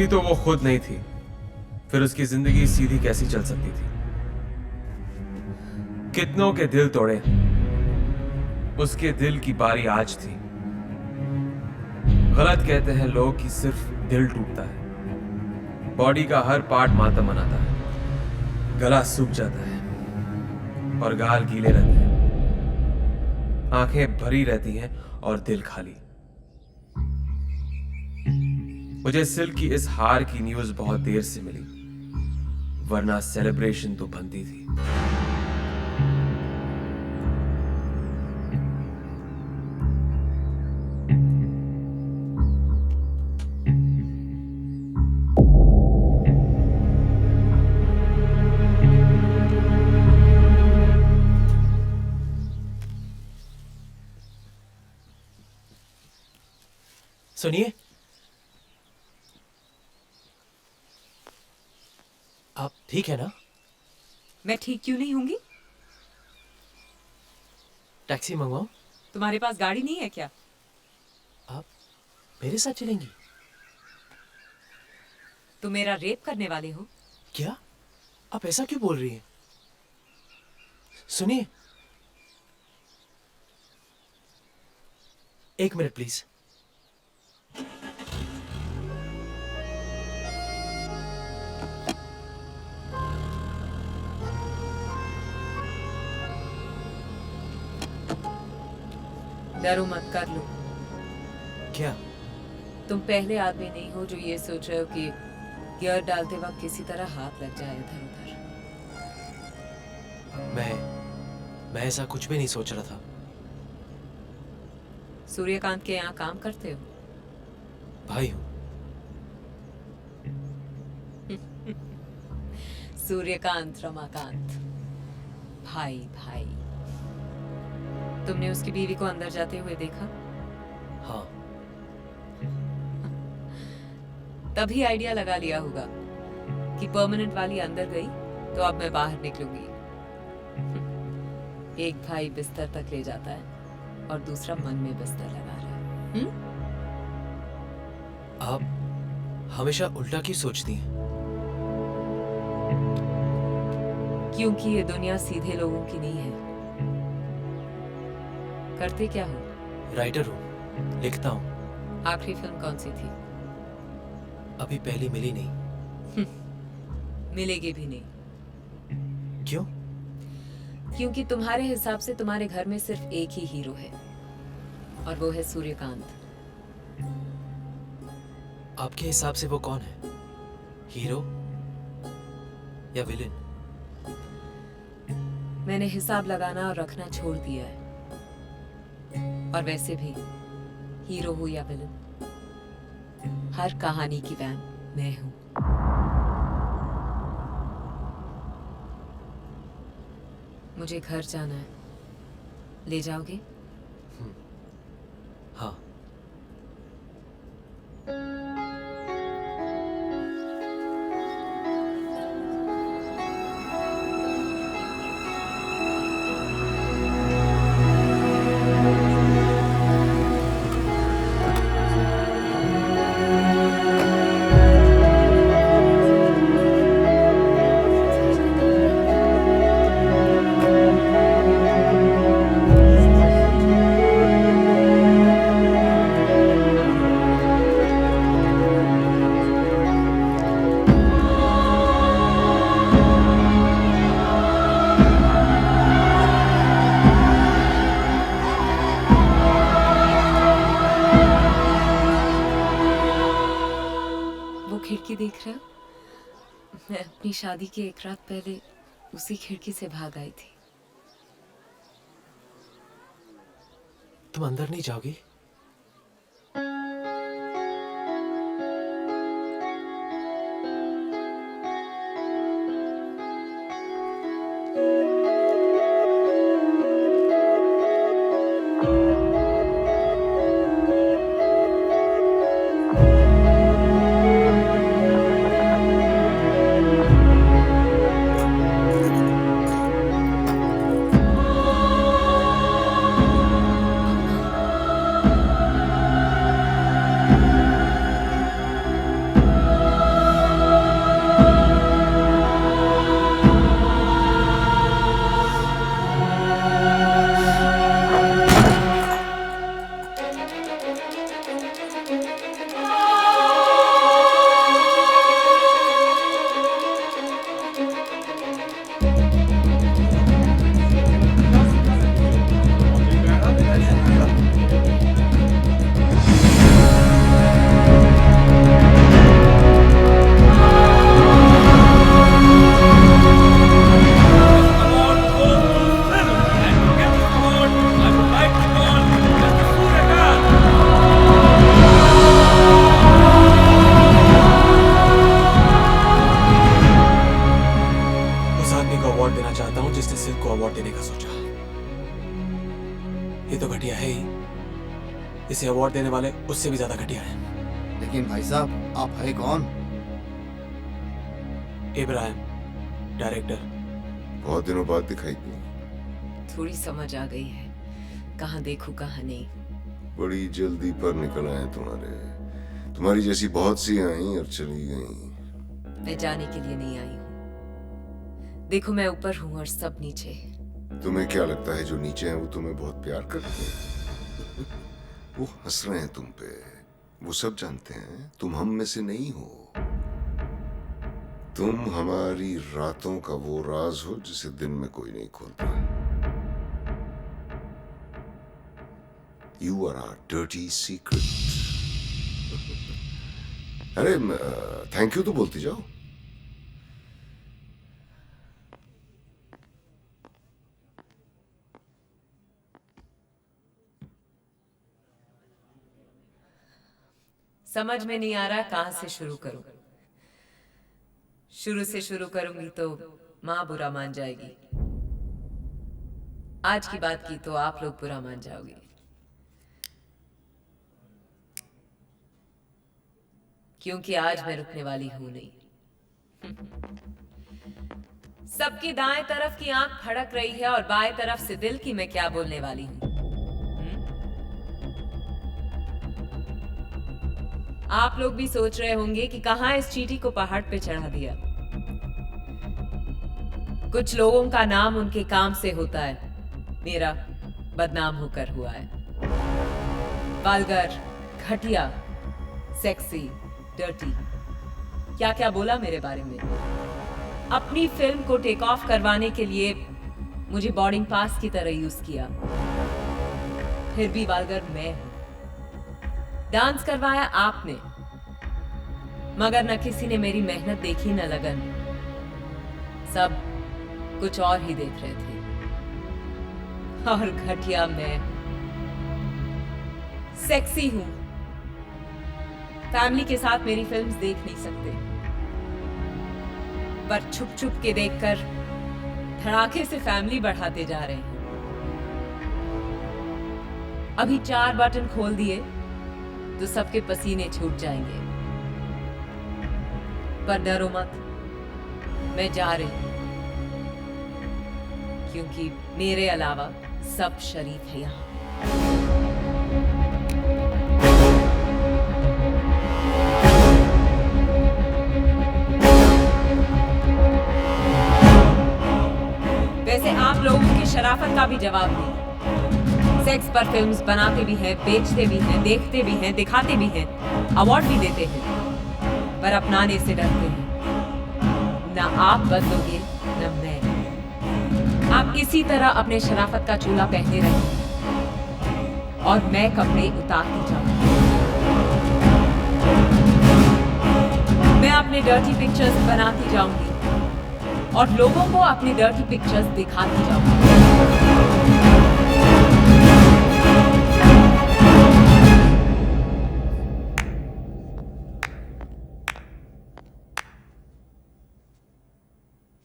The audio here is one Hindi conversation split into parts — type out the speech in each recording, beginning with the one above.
थी तो वो खुद नहीं थी, फिर उसकी जिंदगी सीधी कैसी चल सकती थी? कितनों के दिल तोड़े, उसके दिल की बारी आज थी। गलत कहते हैं लोग कि सिर्फ दिल टूटता है, बॉडी का हर पार्ट मातम मनाता है। गला सूख जाता है और गाल गीले रहते हैं, आंखें भरी रहती हैं और दिल खाली। मुझे सिल्क की इस हार की न्यूज़ बहुत देर से मिली, वरना सेलिब्रेशन तो बनती थी। सुनिए, आप ठीक है ना? मैं ठीक क्यों नहीं होंगी? टैक्सी मंगवाऊं? तुम्हारे पास गाड़ी नहीं है क्या? आप मेरे साथ चलेंगी? तुम मेरा रेप करने वाले हो? क्या? आप ऐसा क्यों बोल रही हैं? सुनिए, एक मिनट प्लीज। डरो मत, कर लो। क्या? तुम पहले आदमी नहीं हो जो ये सोच रहे हो कि गियर डालते वक्त किसी तरह हाथ लग जाए इधर उधर। मैं ऐसा कुछ भी नहीं सोच रहा था। सूर्यकांत के यहाँ काम करते हो? भाई हूं। सूर्यकांत रमाकांत, भाई भाई। तुमने उसकी बीवी को अंदर जाते हुए देखा? हाँ। तभी आइडिया लगा लिया होगा कि परमानेंट वाली अंदर गई तो अब मैं बाहर निकलूंगी। एक भाई बिस्तर तक ले जाता है और दूसरा मन में बिस्तर लगा रहा है। आप हमेशा उल्टा क्यों सोचती हैं? क्योंकि ये दुनिया सीधे लोगों की नहीं है। करते क्या हो? राइटर हूँ, लिखता हूँ। आखिरी फिल्म कौन सी थी? अभी पहली मिली नहीं। मिलेगी भी नहीं। क्यों? क्योंकि तुम्हारे हिसाब से तुम्हारे घर में सिर्फ एक ही हीरो है और वो है सूर्यकांत। आपके हिसाब से वो कौन है? हीरो या विलेन? मैंने हिसाब लगाना और रखना छोड़ दिया है। और वैसे भी हीरो हो या विलेन, हर कहानी की वैन मैं हूं। मुझे घर जाना है, ले जाओगे? हाँ। खिड़की देख रहे हो? मैं अपनी शादी के एक रात पहले उसी खिड़की से भाग आई थी। तुम अंदर नहीं जाओगी? ये तो घटिया है ही। इसे अवार्ड देने वाले उससे भी ज्यादा घटिया है। लेकिन भाई साहब, आप है कौन? इब्राहिम, डायरेक्टर। बहुत दिनों बाद दिखाई दी। थोड़ी समझ आ गई है, कहाँ देखूं कहाँ नहीं। बड़ी जल्दी पर निकल आए तुम्हारी जैसी बहुत सी आई और चली गई। मैं जाने के लिए नहीं आई हूँ। देखो मैं ऊपर हूँ और सब नीचे। तुम्हें क्या लगता है जो नीचे हैं वो तुम्हें बहुत प्यार करते हैं? वो हंस रहे हैं तुम पे। वो सब जानते हैं तुम हम में से नहीं हो। तुम हमारी रातों का वो राज हो जिसे दिन में कोई नहीं खोलता। You are our dirty secret. अरे थैंक यू तो बोलती जाओ। समझ में नहीं आ रहा कहाँ से शुरू करूं। शुरू से शुरू करूंगी तो माँ बुरा मान जाएगी। आज की बात की तो आप लोग बुरा मान जाओगे, क्योंकि आज मैं रुकने वाली हूं नहीं। सबकी दाएं तरफ की आंख फड़क रही है और बाएं तरफ से दिल की मैं क्या बोलने वाली हूं। आप लोग भी सोच रहे होंगे कि कहां इस चींटी को पहाड़ पे चढ़ा दिया। कुछ लोगों का नाम उनके काम से होता है, मेरा बदनाम होकर हुआ है। वल्गर, घटिया, सेक्सी, डर्टी, क्या क्या बोला मेरे बारे में। अपनी फिल्म को टेक ऑफ करवाने के लिए मुझे बोर्डिंग पास की तरह यूज किया। फिर भी वल्गर मैं हूं। डांस करवाया आपने, मगर न किसी ने मेरी मेहनत देखी न लगन। सब कुछ और ही देख रहे थे। और घटिया मैं सेक्सी हूं। फैमिली के साथ मेरी फिल्म्स देख नहीं सकते, पर छुप छुप के देखकर धड़ाके से फैमिली बढ़ाते जा रहे हैं। अभी 4 बटन खोल दिए तो सबके पसीने छूट जाएंगे। पर डरो मत, मैं जा रही हूं, क्योंकि मेरे अलावा सब शरीफ है यहां। वैसे आप लोगों की शराफत का भी जवाब नहीं। सेक्स पर फिल्म्स बनाते भी हैं, बेचते भी हैं, देखते भी हैं, दिखाते भी हैं, अवार्ड भी देते हैं, पर अपनाने से डरते हैं। ना आप बदलोगे न मैं। आप इसी तरह अपने शराफत का चूल्हा पहने रहें और मैं कपड़े उतारती जाऊंगी। मैं अपने डर्टी पिक्चर्स बनाती जाऊंगी और लोगों को अपनी डर्टी पिक्चर्स दिखाती जाऊंगी।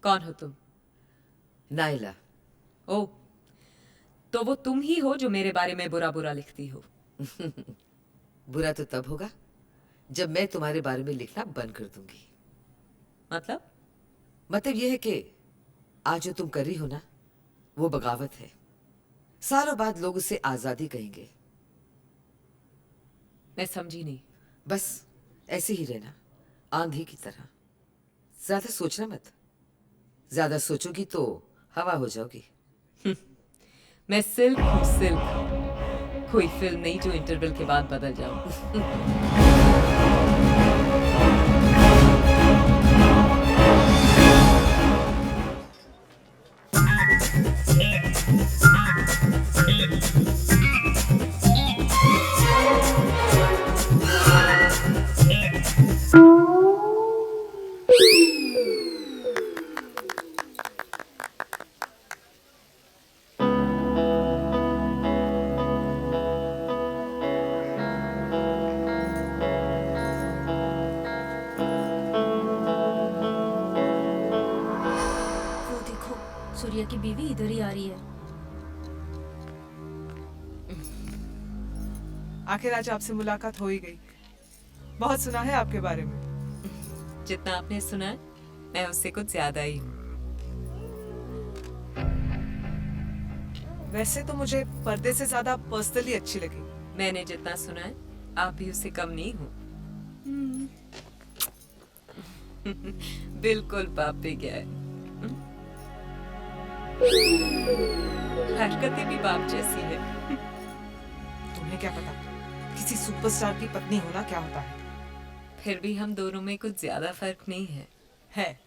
कौन हो तुम? नाइला। ओ, तो वो तुम ही हो जो मेरे बारे में बुरा बुरा लिखती हो। बुरा तो तब होगा जब मैं तुम्हारे बारे में लिखना बंद कर दूंगी। मतलब यह है कि आज जो तुम कर रही हो ना, वो बगावत है। सालों बाद लोग उसे आजादी कहेंगे। मैं समझी नहीं। बस ऐसे ही रहना, आंधी की तरह। ज्यादा सोचना मत। ज्यादा सोचोगी तो हवा हो जाओगी। मैं सिल्क हूँ, सिल्क। कोई फिल्म नहीं जो इंटरवल के बाद बदल जाऊं। सूर्या की बीवी इधर ही आ रही है। आखिर आज आपसे मुलाकात हो ही गई। बहुत सुना है आपके बारे में। जितना आपने सुना है मैं उससे कुछ ज्यादा ही हूँ। वैसे तो मुझे पर्दे से ज्यादा पर्सनली अच्छी लगी। मैंने जितना सुना है आप भी उससे कम नहीं हो। बिल्कुल बाप पे गया है। हरकतें भी बाप जैसी है। तुम्हें क्या पता किसी सुपरस्टार की पत्नी होना क्या होता है। फिर भी हम दोनों में कुछ ज्यादा फर्क नहीं है। है,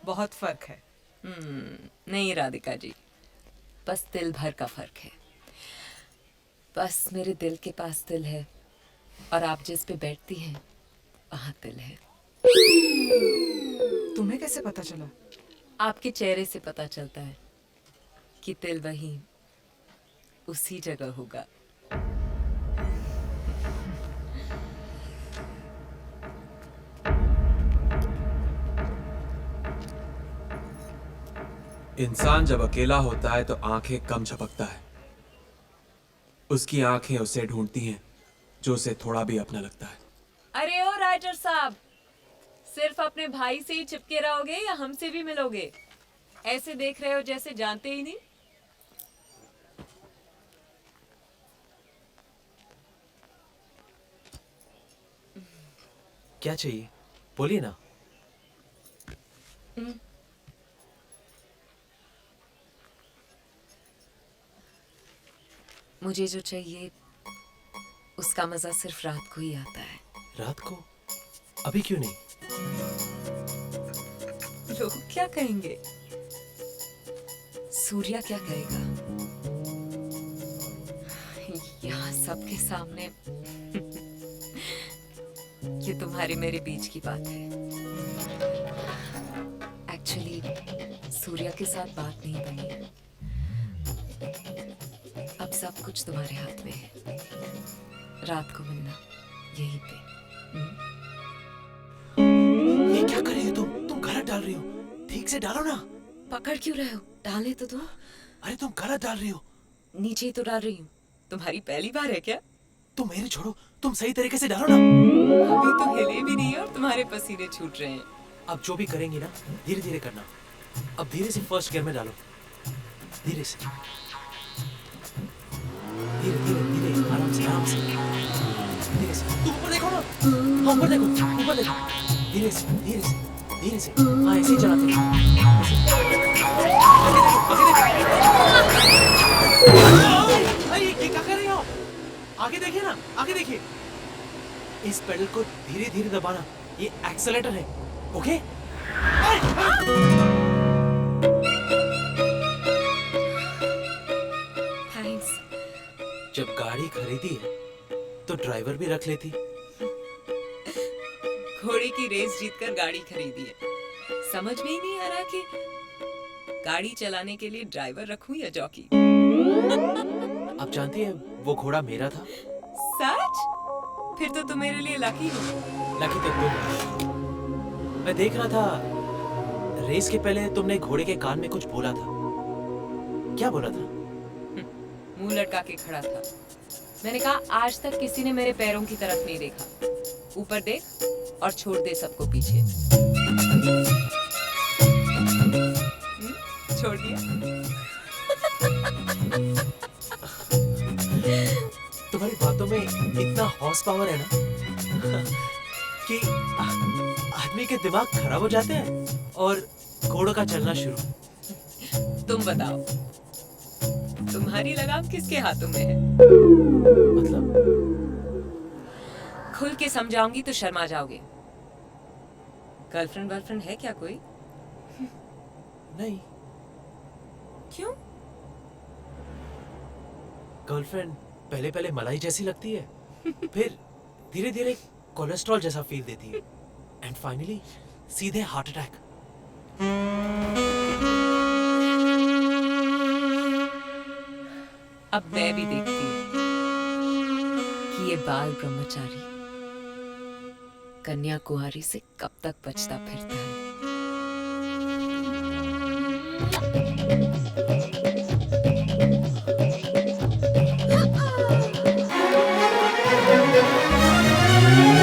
बहुत फर्क है। नहीं राधिका जी, बस दिल भर का फर्क है। बस मेरे दिल के पास दिल है और आप जिस पे बैठती हैं वहां दिल है। तुम्हें कैसे पता चला? आपके चेहरे से पता चलता है कि दिल वहीं उसी जगह होगा। इंसान जब अकेला होता है तो आंखें कम झपकता है। उसकी आंखें उसे ढूंढती हैं जो उसे थोड़ा भी अपना लगता है। अरे ओ राइटर साहब, सिर्फ अपने भाई से ही चिपके रहोगे या हमसे भी मिलोगे? ऐसे देख रहे हो जैसे जानते ही नहीं। क्या चाहिए बोलिए ना। मुझे जो चाहिए उसका मजा सिर्फ रात को ही आता है। रात को? अभी क्यों नहीं? लोग क्या कहेंगे? सूर्या क्या कहेगा? यहाँ सबके सामने ये तुम्हारे मेरे बीच की बात है। एक्चुअली सूर्या के साथ बात नहीं बनी। अब सब कुछ तुम्हारे हाथ में है। रात को मिलना यहीं पे। ये क्या कर रही हो तुम गलत डाल रही हो। ठीक से डालो ना। पकड़ क्यों रहे हो? डालने तो दो। अरे तुम गलत डाल रही हो। नीचे ही तो डाल रही हूँ। तुम्हारी पहली बार है क्या? तुम मेरे छोड़ो, तुम सही तरीके से डालो ना। अभी तो हिले भी नहीं है और तुम्हारे पसीने छूट रहे हैं। अब जो भी करेंगी ना धीरे धीरे करना। अब धीरे से फर्स्ट गियर में डालो। धीरे से, धीरे धीरे धीरे, आराम से आराम से, धीरे से। तुम ऊपर देखो ना। हाँ ऊपर देखो, ऊपर देखो। धीरे से धीरे से धीरे से। हाँ ऐसे ही चलाते रहो। आगे देखो, आगे देखो। अरे ये क्या कर रही हो? आगे देखिए ना, आगे देखिए। इस पेडल को धीरे धीरे दबाना, ये एक्सेलेरेटर है। ओके? थैंक्स। जब गाड़ी खरीदी है तो ड्राइवर भी रख लेती। घोड़े की रेस जीतकर गाड़ी खरीदी है। समझ में ही नहीं आ रहा कि गाड़ी चलाने के लिए ड्राइवर रखूं या जॉकी। आप जानती हैं वो घोड़ा मेरा था। सच? फिर तो तुम मेरे लिए लकी हो। लकी तो तुम। मैं देख रहा था रेस के पहले तुमने घोड़े के कान में कुछ बोला था। क्या बोला था? मुंह लटका के खड़ा था। मैंने कहा आज तक किसी ने मेरे पैरों की तरफ नहीं देखा। ऊपर देख और छोड़ दे सबको पीछे। छोड़ दिया। तुम्हारी बातों में इतना हॉर्स पावर है ना कि आदमी के दिमाग खराब हो जाते हैं और घोड़ों का चलना शुरू। तुम बताओ, तुम्हारी लगाम किसके हाथों में है? मतलब खुल के समझाऊंगी तो शर्मा जाओगे। गर्लफ्रेंड वर्लफ्रेंड है क्या कोई? नहीं। क्यों? गर्लफ्रेंड पहले पहले मलाई जैसी लगती है, फिर धीरे धीरे कोलेस्ट्रॉल जैसा फील देती है, एंड फाइनली सीधे हार्ट अटैक। अब मैं भी देखती हूँ कि ये बाल ब्रह्मचारी कन्या कुमारी से कब तक बचता फिरता है।